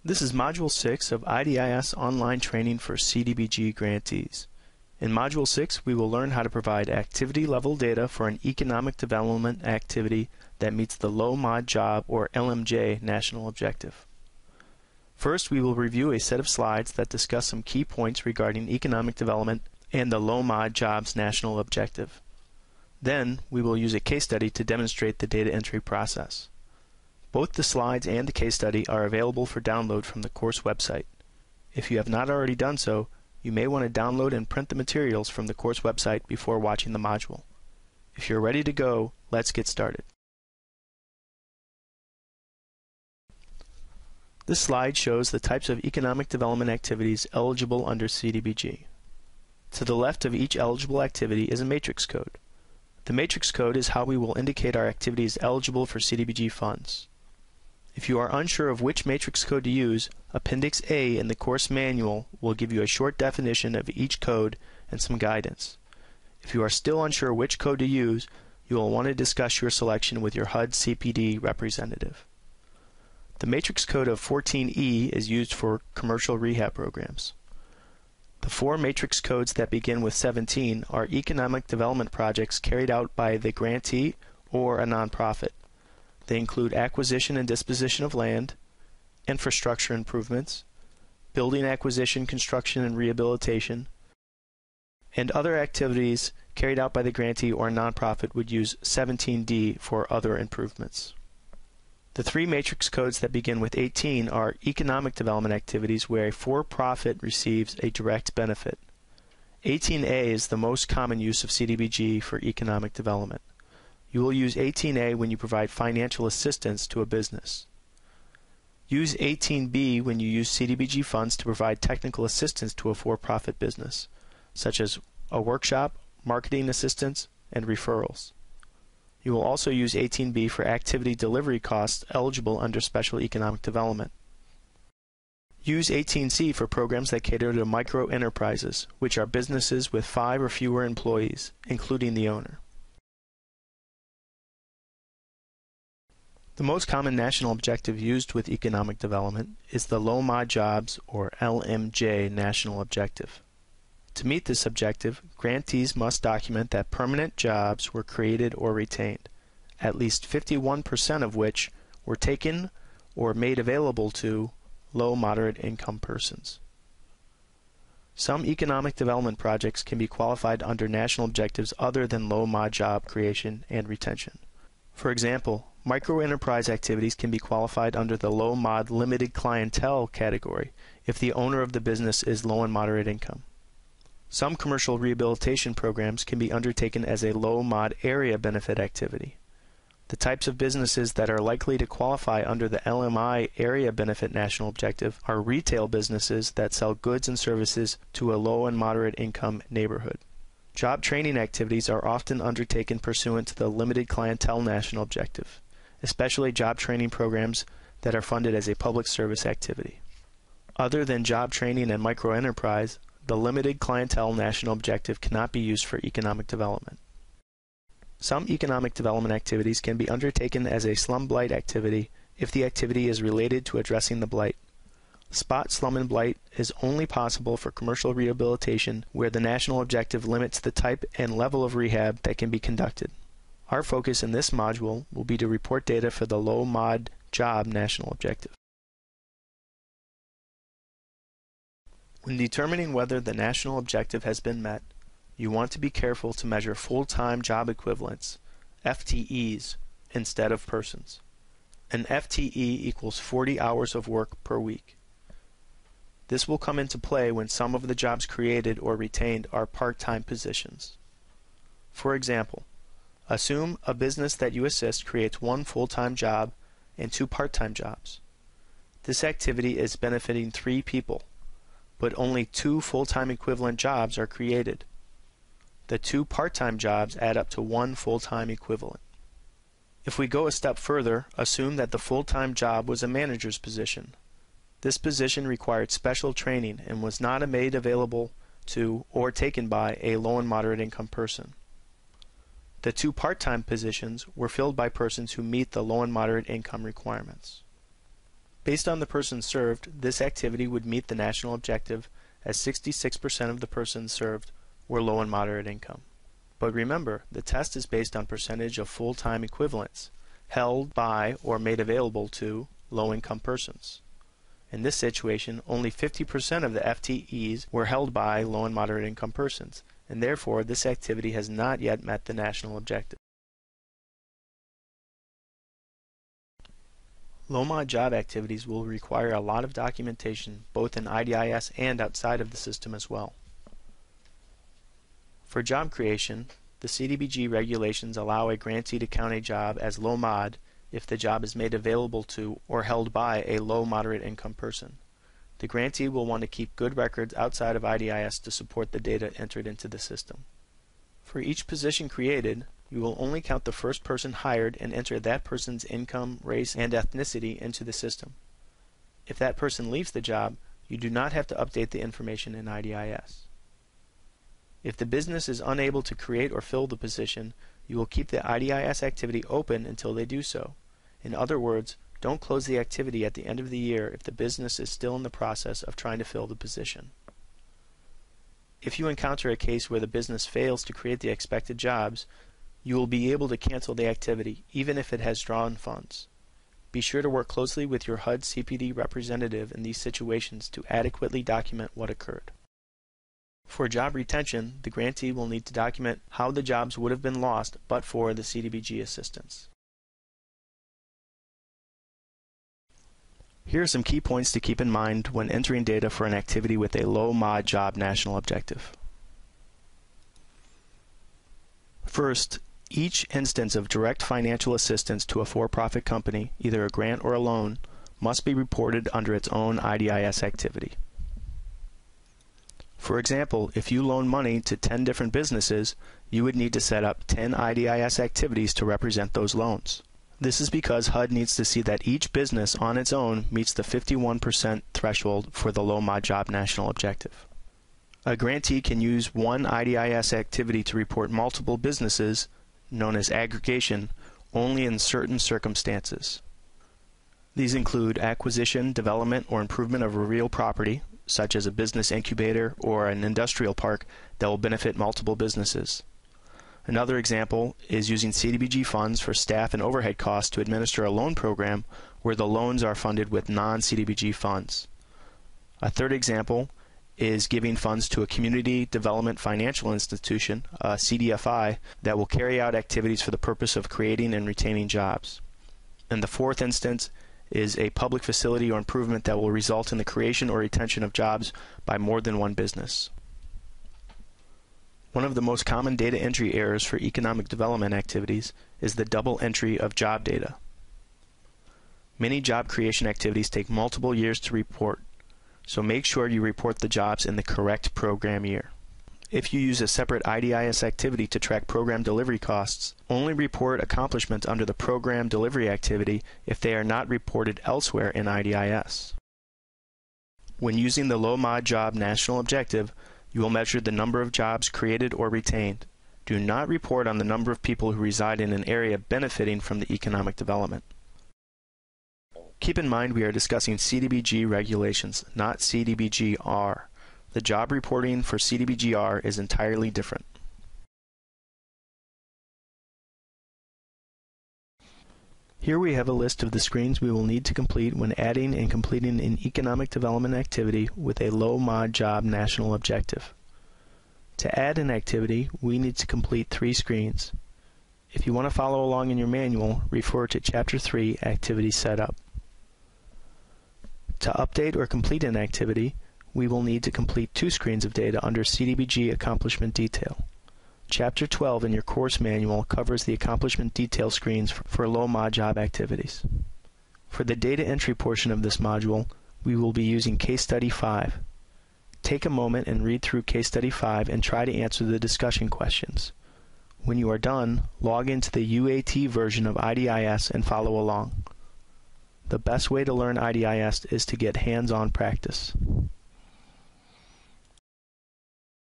This is Module 6 of IDIS online training for CDBG grantees. In Module 6, we will learn how to provide activity-level data for an economic development activity that meets the Low Mod Job or LMJ national objective. First, we will review a set of slides that discuss some key points regarding economic development and the Low Mod Jobs national objective. Then, we will use a case study to demonstrate the data entry process. Both the slides and the case study are available for download from the course website. If you have not already done so, you may want to download and print the materials from the course website before watching the module. If you're ready to go, let's get started. This slide shows the types of economic development activities eligible under CDBG. To the left of each eligible activity is a matrix code. The matrix code is how we will indicate our activity is eligible for CDBG funds. If you are unsure of which matrix code to use, Appendix A in the course manual will give you a short definition of each code and some guidance. If you are still unsure which code to use, you will want to discuss your selection with your HUD CPD representative. The matrix code of 14E is used for commercial rehab programs. The four matrix codes that begin with 17 are economic development projects carried out by the grantee or a nonprofit. They include acquisition and disposition of land, infrastructure improvements, building acquisition, construction, and rehabilitation, and other activities carried out by the grantee or nonprofit would use 17D for other improvements. The three matrix codes that begin with 18 are economic development activities where a for-profit receives a direct benefit. 18A is the most common use of CDBG for economic development. You will use 18A when you provide financial assistance to a business. Use 18B when you use CDBG funds to provide technical assistance to a for-profit business, such as a workshop, marketing assistance, and referrals. You will also use 18B for activity delivery costs eligible under Special Economic Development. Use 18C for programs that cater to micro-enterprises, which are businesses with 5 or fewer employees, including the owner. The most common national objective used with economic development is the Low Mod Jobs or LMJ national objective. To meet this objective, grantees must document that permanent jobs were created or retained, at least 51% of which were taken or made available to low-moderate income persons. Some economic development projects can be qualified under national objectives other than low mod job creation and retention. For example, microenterprise activities can be qualified under the low mod limited clientele category if the owner of the business is low and moderate income. Some commercial rehabilitation programs can be undertaken as a low mod area benefit activity. The types of businesses that are likely to qualify under the LMI area benefit national objective are retail businesses that sell goods and services to a low and moderate income neighborhood. Job training activities are often undertaken pursuant to the limited clientele national objective, especially job training programs that are funded as a public service activity. Other than job training and microenterprise, the limited clientele national objective cannot be used for economic development. Some economic development activities can be undertaken as a slum blight activity if the activity is related to addressing the blight. Spot slum and blight is only possible for commercial rehabilitation where the national objective limits the type and level of rehab that can be conducted. Our focus in this module will be to report data for the low mod job national objective. When determining whether the national objective has been met, you want to be careful to measure full-time job equivalents, FTEs, instead of persons. An FTE equals 40 hours of work per week. This will come into play when some of the jobs created or retained are part-time positions. For example, assume a business that you assist creates 1 full-time job and 2 part-time jobs. This activity is benefiting 3 people, but only 2 full-time equivalent jobs are created. The 2 part-time jobs add up to 1 full-time equivalent. If we go a step further, assume that the full-time job was a manager's position. This position required special training and was not made available to or taken by a low and moderate income person. The 2 part-time positions were filled by persons who meet the low and moderate income requirements. Based on the persons served, this activity would meet the national objective as 66% of the persons served were low and moderate income. But remember, the test is based on percentage of full-time equivalents held by or made available to low-income persons. In this situation, only 50% of the FTEs were held by low and moderate income persons, and therefore this activity has not yet met the national objective. Low-mod job activities will require a lot of documentation both in IDIS and outside of the system as well. For job creation, the CDBG regulations allow a grantee to count a job as low-mod if the job is made available to or held by a low-moderate income person. The grantee will want to keep good records outside of IDIS to support the data entered into the system. For each position created, you will only count the first person hired and enter that person's income, race, and ethnicity into the system. If that person leaves the job, you do not have to update the information in IDIS. If the business is unable to create or fill the position, you will keep the IDIS activity open until they do so. In other words, don't close the activity at the end of the year if the business is still in the process of trying to fill the position. If you encounter a case where the business fails to create the expected jobs, you will be able to cancel the activity, even if it has drawn funds. Be sure to work closely with your HUD CPD representative in these situations to adequately document what occurred. For job retention, the grantee will need to document how the jobs would have been lost but for the CDBG assistance. Here are some key points to keep in mind when entering data for an activity with a low-mod job national objective. First, each instance of direct financial assistance to a for-profit company, either a grant or a loan, must be reported under its own IDIS activity. For example, if you loan money to 10 different businesses, you would need to set up 10 IDIS activities to represent those loans. This is because HUD needs to see that each business on its own meets the 51% threshold for the low-mod job national objective. A grantee can use one IDIS activity to report multiple businesses, known as aggregation, only in certain circumstances. These include acquisition, development, or improvement of a real property, such as a business incubator or an industrial park that will benefit multiple businesses. Another example is using CDBG funds for staff and overhead costs to administer a loan program where the loans are funded with non-CDBG funds. A third example is giving funds to a community development financial institution, a CDFI, that will carry out activities for the purpose of creating and retaining jobs. And the fourth instance is a public facility or improvement that will result in the creation or retention of jobs by more than one business. One of the most common data entry errors for economic development activities is the double entry of job data. Many job creation activities take multiple years to report, so make sure you report the jobs in the correct program year. If you use a separate IDIS activity to track program delivery costs, only report accomplishments under the program delivery activity if they are not reported elsewhere in IDIS. When using the low-mod job national objective, you will measure the number of jobs created or retained. Do not report on the number of people who reside in an area benefiting from the economic development. Keep in mind we are discussing CDBG regulations, not CDBG-R. The job reporting for CDBG-R is entirely different. Here we have a list of the screens we will need to complete when adding and completing an economic development activity with a low-mod job national objective. To add an activity, we need to complete 3 screens. If you want to follow along in your manual, refer to Chapter 3, Activity Setup. To update or complete an activity, we will need to complete 2 screens of data under CDBG Accomplishment Detail. Chapter 12 in your course manual covers the accomplishment detail screens for low-mod job activities. For the data entry portion of this module, we will be using Case Study 5. Take a moment and read through Case Study 5 and try to answer the discussion questions. When you are done, log into the UAT version of IDIS and follow along. The best way to learn IDIS is to get hands-on practice.